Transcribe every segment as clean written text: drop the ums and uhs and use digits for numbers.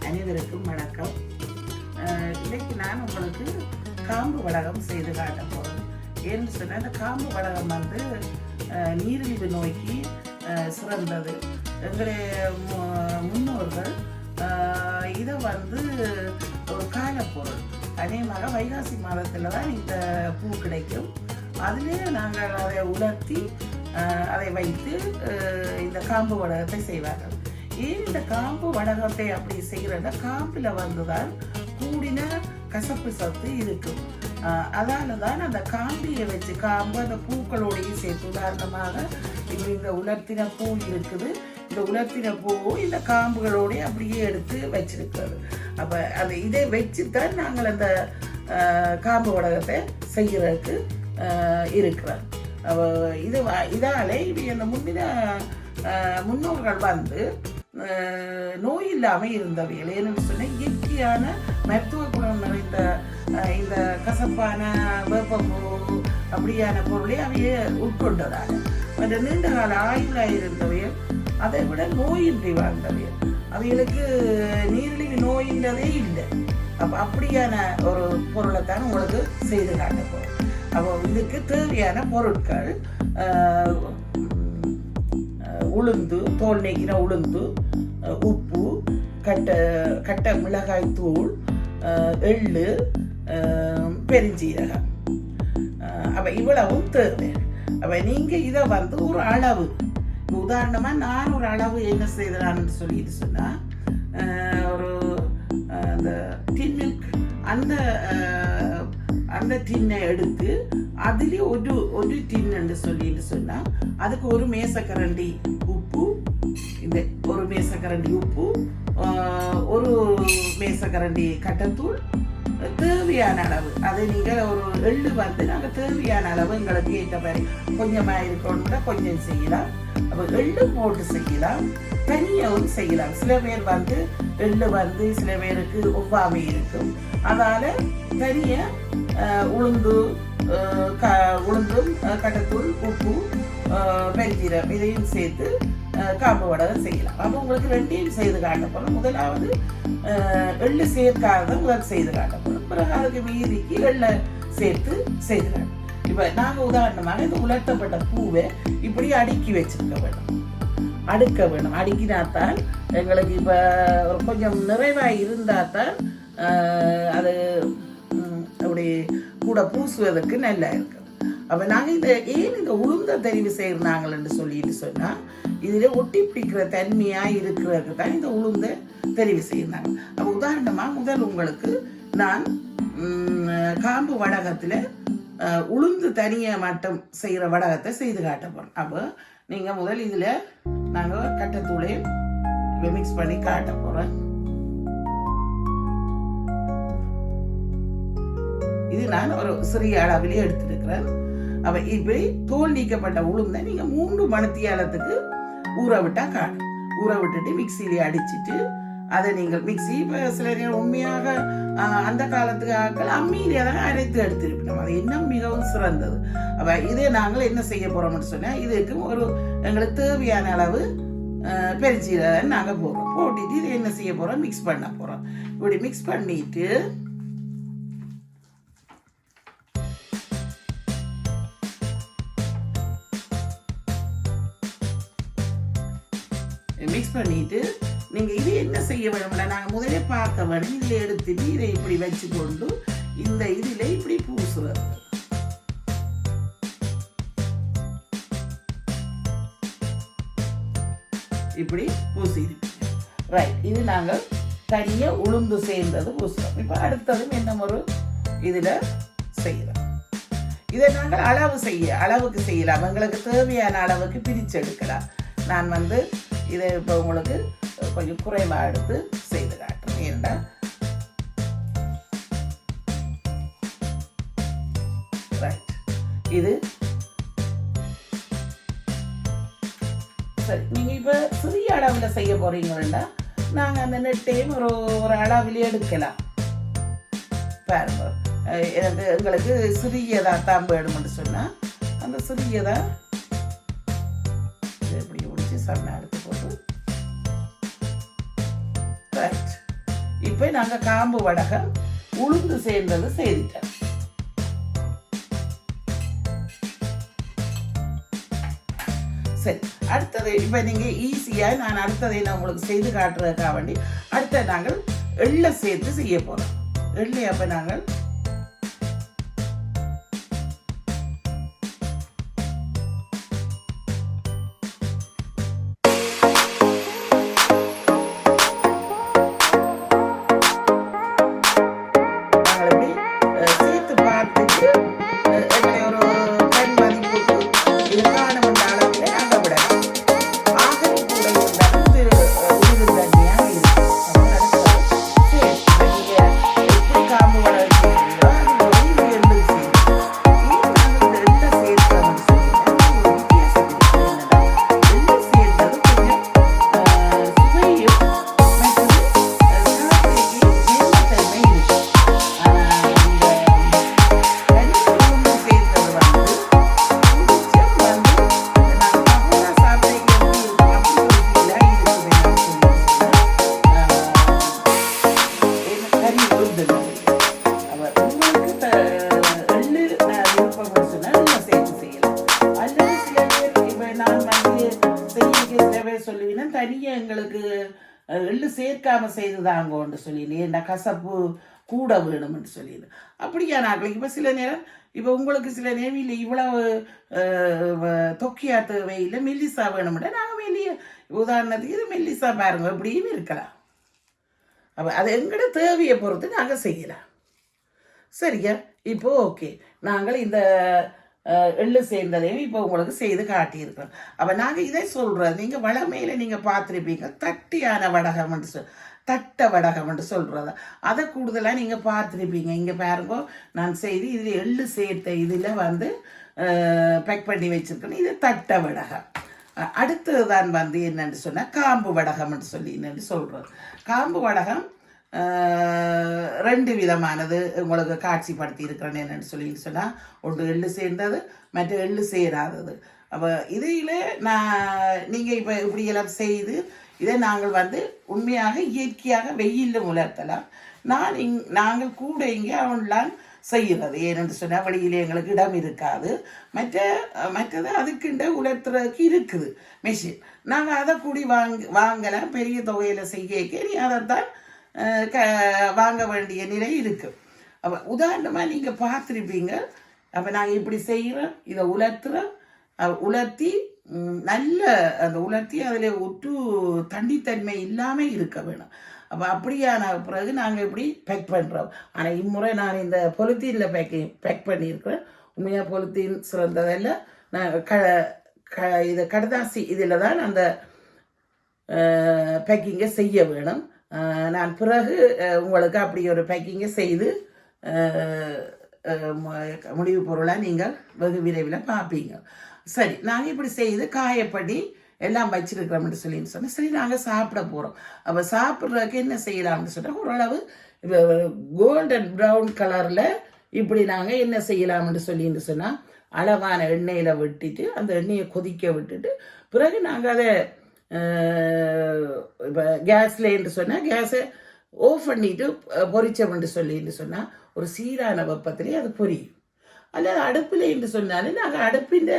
அனைவருக்கும் வணக்கம். இன்னைக்கு நான் உங்களுக்கு காம்பு வடகம் செய்து காட்ட போகிறேன். ஏன்னு சொன்னால் இந்த காம்பு வடகம் வந்து நீரிழிவு நோய்க்கு சிறந்தது. எங்களுடைய முன்னோர்கள் இதை வந்து ஒரு காலப்பொருள், அநேகமாக வைகாசி மாதத்தில் தான் இந்த பூ கிடைக்கும். அதிலே நாங்கள் அதை உலர்த்தி அதை வைத்து இந்த காம்பு வடகத்தை செய்வார்கள். ஏன் இந்த காம்பு வடகத்தை அப்படி செய்கிறத, காம்பில் வந்துதான் கூடின கசப்பு சத்து இருக்கும். அதால தான் அந்த காம்பியை வச்சு, காம்பு அந்த பூக்களோடையும் சேர்த்து, உதாரணமாக இப்போ இந்த உலர்த்தின பூ இருக்குது, இந்த உலர்த்தின பூவும் இந்த காம்புகளோடய அப்படியே எடுத்து வச்சிருக்கிறது. அப்போ அந்த இதை வச்சுத்தான் நாங்கள் அந்த காம்பு வடகத்தை செய்கிறதுக்கு இருக்கிறோம். இதாலே இந்த முன்னோர்கள் வந்து நோய் இல்லாமல் இருந்தவைகள். ஏன்னு சொன்னால் இயற்கையான மருத்துவ குணம் நிறைந்த இந்த கசப்பான வேப்பம்பூ அப்படியான பொருளை அவைய உட்கொண்டதால் அந்த நீண்ட கால ஆயுளாக இருந்தவைகள், அதை விட நோயின்றி வாழ்ந்தவைகள். அவைகளுக்கு நீரிழிவு நோயின்றதே இல்லை. அப்போ அப்படியான ஒரு பொருளை தான் உங்களுக்கு செய்து காட்ட போகிறோம். அப்போ இதுக்கு தேவையான பொருட்கள் உளுந்து, தோல் நீக்கின உளுந்து, உப்பு, கட்ட மிளகாய் தூள், எள்ளு, பெருஞ்சீரகம். அப்போ இவ்வளவும் தேவை. அப்போ நீங்கள் இதை வந்து ஒரு அளவு, உதாரணமாக நான் ஒரு அளவு என்ன செய்கிறான்னு சொல்லிட்டு சொன்னால், ஒரு அந்த டின் மில்க் அந்த டின்னை எடுத்து அதிலே ஒரு டின்னு சொல்லிட்டு சொன்னால் அதுக்கு ஒரு மேசக்கரண்டி உப்பு, இந்த ஒரு மேசக்கரண்டி உப்பு, ஒரு மேசக்கரண்டி கட்டத்தூள், தேவையான அளவு. அதை நீங்கள் ஒரு எள்ளு வந்து நாங்கள் தேவையான அளவு எங்களுக்கு ஏற்ற மாதிரி கொஞ்சமாக இருக்கணும்னா கொஞ்சம் செய்யலாம். அப்போ எள்ளு போட்டு செய்யலாம், தனியாகவும் செய்யலாம். சில பேர் வந்து எள்ளு வந்து சில பேருக்கு ஒவ்வாமை இருக்கும், அதனால் தனியாக உளுந்தும் கட்டத்தூள், உப்பு, பெருஞ்சீரகம் இதையும் சேர்த்து காம்பு வடகம் செய்யலாம். அப்போ உங்களுக்கு ரெண்டையும் செய்து காட்டப்படும். முதலாவது எள்ளு சேர்க்காத முதல் செய்து காட்டப்படும். பிறகு அதுக்கு மீதிக்கு எள்ளை சேர்த்து செய்து காட்டும். இப்போ நாங்கள் உதாரணமாக இந்த உலர்த்தப்பட்ட பூவை இப்படி அடுக்கி வச்சிருக்க வேணும், அடுக்க வேணும். அடுக்கினாத்தான் எங்களுக்கு இப்போ கொஞ்சம் நிறைவாக இருந்தால் தான் அது அப்படி கூட பூசுவதற்கு நல்லா இருக்கும். அப்போ நாங்கள் இந்த உளுந்த தெரிவு செய்கிறாங்கன்னு சொல்லிட்டு சொன்னால், இதில் ஒட்டி பிடிக்கிற தன்மையாக இருக்கிறதுக்கு தான் இந்த உளுந்தை தெரிவு செய்கிறாங்க. அப்போ உதாரணமாக முதல் உங்களுக்கு நான் காம்பு வடகத்தில் உளுந்து தனியாக மட்டும் செய்கிற வடகத்தை செய்து காட்ட போகிறோம். அப்போ நீங்கள் முதல் இதில் நாங்கள் கட்டத்தூளையும் மிக்ஸ் பண்ணி காட்ட போகிறோம். இது நான் ஒரு சிறிய அளவிலே எடுத்துருக்கிறேன். அப்போ இப்படி தோல் நீக்கப்பட்ட உளுந்தை நீங்கள் 3 மணித்தியாலத்துக்கு ஊற விட்டால் காணும். ஊற விட்டுட்டு மிக்சியிலே அடிச்சுட்டு அதை நீங்கள் மிக்சி, இப்போ சில உண்மையாக அந்த காலத்துக்கு ஆக்கள் அம்மியிலே தான் அரைத்து எடுத்துருப்போம். அது இன்னும் மிகவும் சிறந்தது. அப்போ இதே நாங்கள் என்ன செய்ய போகிறோம்னு சொன்னால், இதுக்கு ஒரு எங்களுக்கு தேவையான அளவு பெருஞ்சீரகம் நாங்கள் போடுறோம். போட்டுட்டு இதை என்ன செய்ய போகிறோம், மிக்ஸ் பண்ண போகிறோம். இப்படி மிக்ஸ் பண்ணிட்டு நீங்கள் இது என்ன செய்ய வேணும்னா, நாங்கள் முதலே பார்க்க வேணும். இதில் எடுத்துட்டு இதை இப்படி வச்சு கொண்டு இந்த இதில் இப்படி பூசுறது. இப்படி பூசிருப்பீங்க. ரைட், இது நாங்கள் தனியாக உளுந்து சேர்ந்தது பூசுகிறோம். இப்போ அடுத்ததும் என்ன ஒரு இதில் செய்கிறோம். இதை நாங்கள் அளவுக்கு செய்யலாம். எங்களுக்கு தேவையான அளவுக்கு பிரிச்செடுக்கலாம். நான் வந்து இதை இப்போ உங்களுக்கு கொஞ்சம் குறைவாக எடுத்து செய்து காட்டுறேன். ஏன்டா ரைட், இது சரி. நீங்கள் இப்போ சிறிய அளவில் செய்ய போகிறீங்கன்னா நாங்கள் அந்த நெட்டையும் ஒரு அளவிலே எடுக்கலாம். பாருங்க, எங்களுக்கு சிறியதாக தான் வேணும்னு சொன்னால் அந்த சிறியதாக இப்படி முடிச்சு சன்னா எடுத்து போட்டு ரைட் இப்போ நாங்கள் காம்பு வடகம் உளுந்து சேர்ந்தது செய்துட்டோம். சரி, அடுத்தது இப்போ நீங்கள் ஈஸியாக நான் அடுத்ததை நான் உங்களுக்கு செய்து காட்டுறதுக்காக வேண்டி அடுத்த நாங்கள் எள்ளை சேர்த்து செய்ய போகிறோம். எள்ளை அப்போ நாங்கள் சொல்லுவீங்கன்னா தனியாக எங்களுக்கு எள்ளு சேர்க்காம செய்துதாங்கன்னு சொல்லிடு ஏன்டா கசப்பு கூட வேணும்னு சொல்லிடு. அப்படியா நாங்களுக்கு இப்போ சில நேரம் இப்போ உங்களுக்கு சில நேரம் இல்லை இவ்வளவு தொக்கியா தேவையில்லை மெல்லிசா வேணும்னா நாங்கள் மெல்லிய உதாரணத்துக்கு இது மெல்லிசா பாருங்க எப்படின்னு இருக்கலாம். அப்போ அது எங்களோட தேவையை பொறுத்து நாங்கள் செய்யலாம். சரியா? இப்போ ஓகே, நாங்கள் இந்த எள்ளு சேர்ந்ததையும் இப்போ உங்களுக்கு செய்து காட்டியிருக்கிறோம். அப்போ நாங்கள் இதை சொல்கிறோம், நீங்கள் வளமையில் நீங்கள் பார்த்துருப்பீங்க தட்டியான வடகம்னு தட்டை வடகம்னு சொல்கிறத அதை கூடுதலாக நீங்கள் பார்த்துருப்பீங்க. இங்கே பாருங்க, நான் செய்து இதில் எள்ளு சேர்த்த இதில் வந்து பேக் பண்ணி வச்சுருக்கேன். இது தட்டை வடகம். அடுத்தது தான் வந்து என்னென்னு சொன்னால் காம்பு வடகம்னு சொல்லி என்னென்னு சொல்கிறோம். காம்பு வடகம் ரெண்டு விதமானது உங்களுக்கு காட்சிப்படுத்தி இருக்கிறேன்னு என்னென்னு சொல்லி சொன்னால், ஒன்று எள்ளு சேர்ந்தது, மற்ற எள்ளு சேராதது. அப்போ இதில் நீங்கள் இப்போ இப்படியெல்லாம் செய்து இதை நாங்கள் வந்து உண்மையாக இயற்கையாக வெயிலில் உலர்த்தலாம். நாங்கள் கூட இங்கே அவன்லாம் செய்கிறது ஏன்னு சொன்னால் வெளியில் எங்களுக்கு இடம் இருக்காது. மற்றது அதுக்குண்ட உலர்த்துறதுக்கு இருக்குது மெஷின். நாங்கள் அதை கூடி வாங்கலாம். பெரிய தொகையில் செய்ய நீ அதைத்தான் வாங்க வேண்டிய நிலை இருக்குது. அப்போ உதாரணமாக நீங்கள் பார்த்துருப்பீங்க. அப்போ நாங்கள் இப்படி செய்கிறோம், இதை உலர்த்துறோம். உலர்த்தி நல்ல அந்த உலர்த்தி அதில் ஒட்டு தண்ணித்தன்மை இல்லாமல் இருக்க வேணும். அப்போ அப்படியான பிறகு நாங்கள் இப்படி பேக் பண்ணுறோம். ஆனால் இம்முறை நான் இந்த பொலித்தீனில் பேக் பண்ணியிருக்கிறேன். உண்மையாக பொலித்தீன் சிறந்ததில் நான் இது கடதாசி இதில் தான் அந்த பேக்கிங்கை செய்ய வேணும். நான் பிறகு உங்களுக்கு அப்படி ஒரு பேக்கிங்கை செய்து முடிவு பொருளாக நீங்கள் வெகு விரைவில் பார்ப்பீங்க. சரி, நாங்கள் இப்படி செய்து காயப்படி எல்லாம் வச்சிருக்கிறோம்னு சொல்லின்னு சொன்னால் சரி நாங்கள் சாப்பிட போகிறோம். அப்போ சாப்பிட்றதுக்கு என்ன செய்யலாம்னு சொன்னால் ஓரளவு கோல்டன் ப்ரௌன் கலரில் இப்படி நாங்கள் என்ன செய்யலாம்னு சொல்லின்னு சொன்னால் அளவான எண்ணெயில் விட்டுட்டு அந்த எண்ணெயை கொதிக்க விட்டுட்டு பிறகு நாங்கள் அதை இப்போ கேஸ்லேன்னு சொன்னால் கேஸை ஆஃப் பண்ணிட்டு பொரிச்சோம்னு சொல்லின்னு சொன்னால் ஒரு சீரான வெப்பத்திலே அது பொரியும். அல்லது அடுப்பில்ன்னு சொன்னாலும் நாங்கள் அடுப்பின்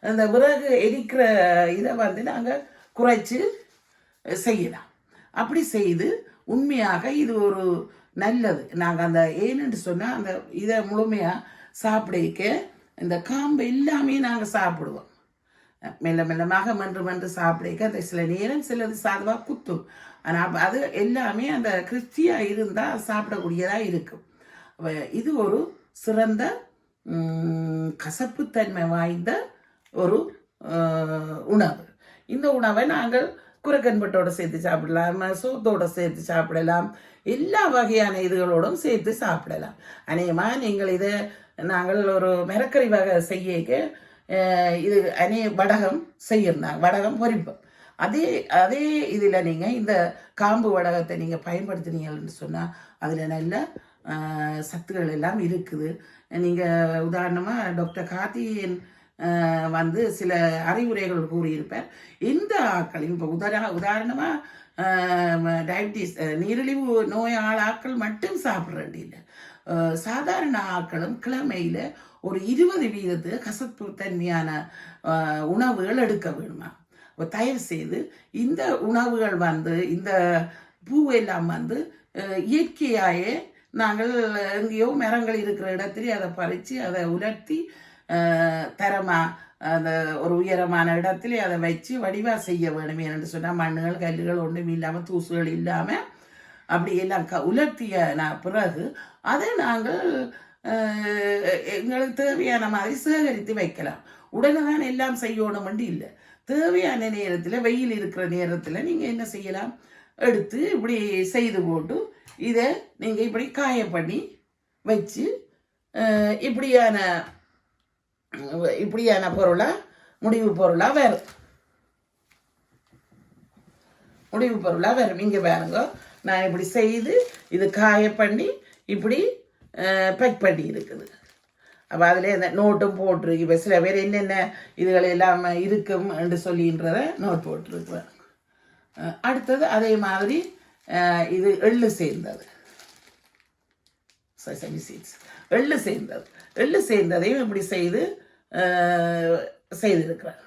அந்த விறகு எரிக்கிற இதை வந்து நாங்கள் குறைச்சி செய்யலாம். அப்படி செய்து உண்மையாக இது ஒரு நல்லது. நாங்கள் அந்த ஏன்னு சொன்னால் அந்த இதை முழுமையாக சாப்பிடக்க இந்த காம்பு எல்லாமே நாங்கள் சாப்பிடுவோம். மெல்ல மெல்லமாக மென்று சாப்பிடக்க அந்த சில நேரம் சிலது சாதமாக குத்தும். ஆனால் அது எல்லாமே அந்த கிறிஸ்டியாக இருந்தால் சாப்பிடக்கூடியதாக இருக்கும். இது ஒரு சிறந்த கசப்புத்தன்மை வாய்ந்த ஒரு உணவு. இந்த உணவை நாங்கள் குரக்கன்பட்டோடு சேர்த்து சாப்பிடலாம், சோத்தோடு சேர்த்து சாப்பிடலாம், எல்லா வகையான இதுகளோடும் சேர்த்து சாப்பிடலாம். அநேகமாக நீங்கள் இதை நாங்கள் ஒரு மிரக்கறி வகை செய்யக்க இது வடகம் செய்யணும், வடகம் பொரிப்போம். அதே இதில் நீங்கள் இந்த காம்பு வடகத்தை நீங்கள் பயன்படுத்தினீங்கன்னு சொன்னால் அதில் நல்ல சத்துக்கள் எல்லாம் இருக்குது. நீங்கள் உதாரணமாக டாக்டர் கார்த்திகேயன் வந்து சில அறிவுரைகள் கூறியிருப்பார். இந்த ஆக்கள் இப்போ உதாரணமாக டயபிட்டிஸ் நீரிழிவு நோய் ஆளாக்கள் மட்டும் சாப்பிட்றது இல்லை. சாதாரண ஆக்களும் கிழமையில் ஒரு 20% கசப்பு தன்மையான உணவுகள் எடுக்க வேணுமா. தயவு செய்து இந்த உணவுகள் இந்த பூவெல்லாம் இயற்கையாயே நாங்கள் எங்கேயோ மரங்கள் இருக்கிற இடத்துல அதை பறித்து அதை உலர்த்தி தரமாக அந்த ஒரு உயரமான இடத்துல அதை வச்சு வடிவாக செய்ய வேணும். என்று சொன்னால் மண்ணுகள் கல்லுகள் ஒன்றும் இல்லாமல் தூசுகள் இல்லாமல் அப்படி எல்லாம் உலர்த்திய பிறகு அதை நாங்கள் எங்களுக்கு தேவையான மாதிரி சேகரித்து வைக்கலாம். உடனே தான் எல்லாம் செய்யணும்னு இல்லை. தேவையான நேரத்தில் வெயில் இருக்கிற நேரத்தில் நீங்கள் என்ன செய்யலாம், எடுத்து இப்படி செய்து போட்டு இதை நீங்கள் இப்படி காய பண்ணி வச்சு இப்படியான பொருளாக முடிவு பொருளாக வரும். இங்கே பாருங்க, நான் இப்படி செய்து இது காய பண்ணி இப்படி பேக் பண்ணி இருக்குது. அப்போ அதில் இந்த நோட்டும் போட்டிருக்கு. இப்போ சில பேர் என்னென்ன இதுகள் எல்லாம் இருக்கும் என்று சொல்லின்றத நோட் போட்டிருக்குறேன். அடுத்தது அதே மாதிரி இது எள்ளு சேர்ந்தது, எள்ளு சேர்ந்ததையும் இப்படி செய்திருக்கிறேன்.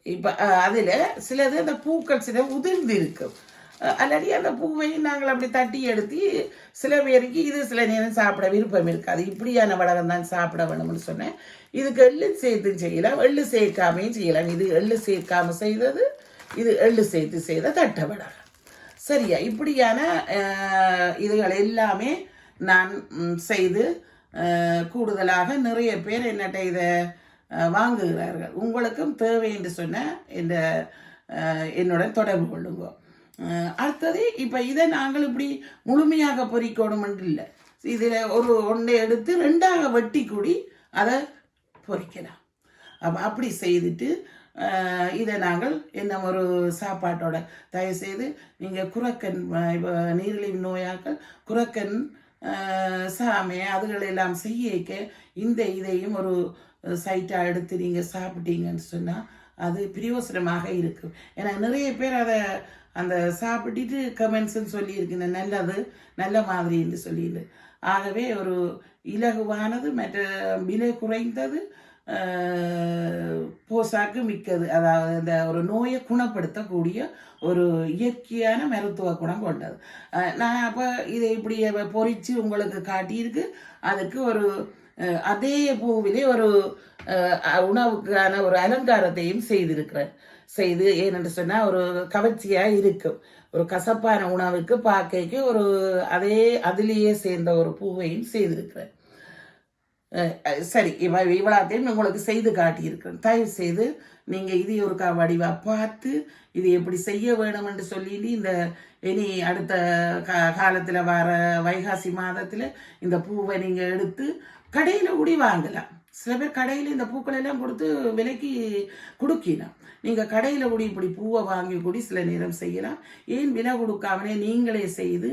இப்போ அதில் சிலது அந்த பூக்கள் சில உதிர்ந்து இருக்கும். அல்லாடி அந்த பூவையும் நாங்கள் அப்படி தட்டி எடுத்து சில பேருக்கு இது சில நேரம் சாப்பிட விருப்பம் இருக்காது. இப்படியான வடகம் தான் சாப்பிட வேணும்னு சொன்னேன். இதுக்கு எள்ளு சேர்த்து செய்யலாம், எள்ளு சேர்க்காமையும் செய்யலாம். இது எள்ளு சேர்க்காம செய்தது, இது எள்ளு சேர்த்து செய்த தட்டை வடகம். சரியா, இப்படியான இதுகள் எல்லாமே நான் செய்து கூடுதலாக நிறைய பேர் என்னட்ட இதை வாங்குகிறார்கள். உங்களுக்கும் தேவை என்று சொன்ன என்னுடன் தொடர்பு கொள்ளுங்க. அடுத்தது இப்போ இதை நாங்கள் இப்படி முழுமையாக பொறிக்கணும் இல்லை, இதில் ஒன்றை எடுத்து 2ஆக வெட்டி கூடி அதை பொறிக்கலாம். அப்படி செய்துட்டு இதை நாங்கள் என்ன ஒரு சாப்பாட்டோட தயவுசெய்து நீங்கள் குரக்கன் நீரிழிவு நோயாக்கள் குரக்கன் சாமை அதுகளெல்லாம் செய்யக்க இதையும் ஒரு சைட்டாக எடுத்து நீங்கள் சாப்பிட்டீங்கன்னு சொன்னால் அது பிரயோசனமாக இருக்கும். ஏன்னா நிறைய பேர் அதை அந்த சாப்பிட்டுட்டு கமெண்ட்ஸ்ன்னு சொல்லியிருக்குங்க, நல்ல மாதிரின்னு சொல்லிடு. ஆகவே ஒரு இலகுவானது, மற்ற விலை குறைந்தது, போசாக்கு மிக்கது, அதாவது இந்த ஒரு நோயை குணப்படுத்தக்கூடிய ஒரு இயற்கையான மருத்துவ குணம் கொண்டது. நான் அப்போ இதை இப்படி பொறிச்சு உங்களுக்கு காட்டியிருக்கு. அதுக்கு ஒரு அதே பூவிலே ஒரு உணவுக்கான ஒரு அலங்காரத்தையும் செய்திருக்கிறேன். ஏனென்று சொன்னால் ஒரு கவர்ச்சியாக இருக்கும். ஒரு கசப்பான உணவுக்கு பார்க்க ஒரு அதிலேயே சேர்ந்த ஒரு பூவையும் செய்திருக்கிறேன். சரி, இவ்வளோத்தையும் உங்களுக்கு செய்து காட்டியிருக்கிறேன். தயவு செய்து நீங்கள் இது ஒரு வடிவாக பார்த்து இது எப்படி செய்ய வேணும் என்று சொல்லிட்டு இனி அடுத்த காலத்தில் வர வைகாசி மாதத்தில் இந்த பூவை நீங்கள் எடுத்து கடையில் கூடி வாங்கலாம். சில பேர் கடையில் இந்த பூக்கள் எல்லாம் கொடுத்து விலைக்கு கொடுக்கலாம். நீங்கள் கடையில் கூடி இப்படி பூவை வாங்கி கூடி சில நேரம் செய்யலாம். ஏன் விலை கொடுக்காமலே நீங்களே செய்து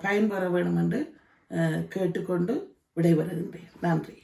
பயன்பெற வேணும் என்று கேட்டுக்கொண்டு விடைபெறுகின்றேன். நன்றி.